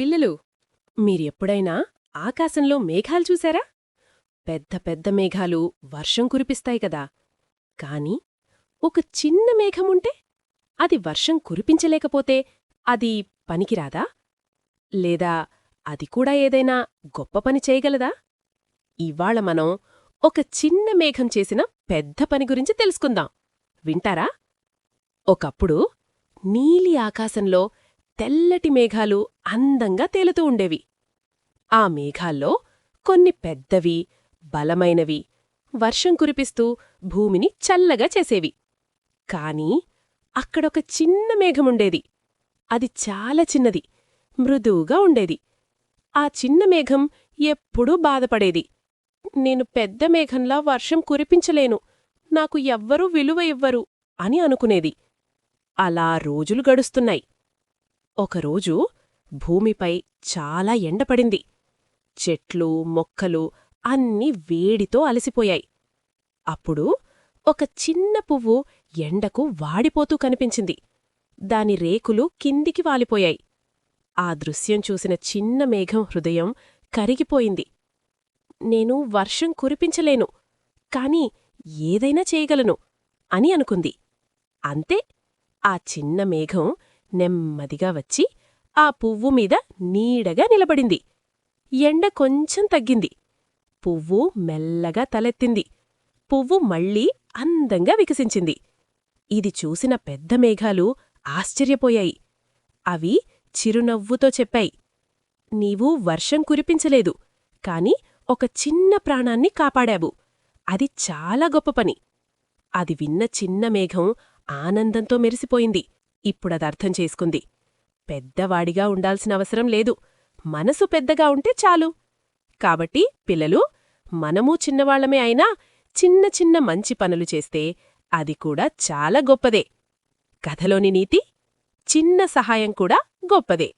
పిల్లలు, మీరెప్పుడైనా ఆకాశంలో మేఘాలు చూశారా? పెద్ద పెద్ద మేఘాలు వర్షం కురిపిస్తాయి కదా. కాని ఒక చిన్న మేఘముంటే అది వర్షం కురిపించలేకపోతే అది పనికిరాదా? లేదా అది కూడా ఏదైనా గొప్ప పని చేయగలదా? ఇవాళ మనం ఒక చిన్న మేఘం చేసిన పెద్ద పని గురించి తెలుసుకుందాం. వింటారా? ఒకప్పుడు నీలి ఆకాశంలో తెల్లటి మేఘాలు అందంగా తేలుతూ ఉండేవి. ఆ మేఘాల్లో కొన్ని పెద్దవి, బలమైనవి, వర్షం కురిపిస్తూ భూమిని చల్లగా చేసేవి. కాని అక్కడొక చిన్న మేఘముండేది. అది చాలా చిన్నది, మృదువుగా ఉండేది. ఆ చిన్న మేఘం ఎప్పుడూ బాధపడేది. నేను పెద్ద మేఘంలా వర్షం కురిపించలేను, నాకు ఎవ్వరూ విలువ ఇవ్వరు అని అనుకునేది. అలా రోజులు గడుస్తున్నాయి. ఒకరోజు భూమిపై చాలా ఎండపడింది. చెట్లు, మొక్కలు అన్నీ వేడితో అలసిపోయాయి. అప్పుడు ఒక చిన్న పువ్వు ఎండకు వాడిపోతూ కనిపించింది. దాని రేకులు కిందికి వాలిపోయాయి. ఆ దృశ్యం చూసిన చిన్న మేఘం హృదయం కరిగిపోయింది. నేను వర్షం కురిపించలేను, కాని ఏదైనా చేయగలను అని అనుకుంది. అంతే, ఆ చిన్న మేఘం నెమ్మదిగా వచ్చి ఆ పువ్వుమీద నీడగా నిలబడింది. ఎండ కొంచెం తగ్గింది. పువ్వు మెల్లగా తలెత్తింది. పువ్వు మళ్లీ అందంగా వికసించింది. ఇది చూసిన పెద్ద మేఘాలు ఆశ్చర్యపోయాయి. అవి చిరునవ్వుతో చెప్పాయి, నీవు వర్షం కురిపించలేదు, కాని ఒక చిన్న ప్రాణాన్ని కాపాడావు. అది చాలా గొప్ప పని. అది విన్న చిన్న మేఘం ఆనందంతో మెరిసిపోయింది. ఇప్పుడదర్థం చేసుకుంది. పెద్దవాడిగా ఉండాల్సిన అవసరం లేదు, మనసు పెద్దగా ఉంటే చాలు. కాబట్టి పిల్లలు, మనమూ చిన్నవాళ్లమే అయినా చిన్న చిన్న మంచి పనులు చేస్తే అది కూడా చాలా గొప్పదే. కథలోని నీతి, చిన్న సహాయం కూడా గొప్పదే.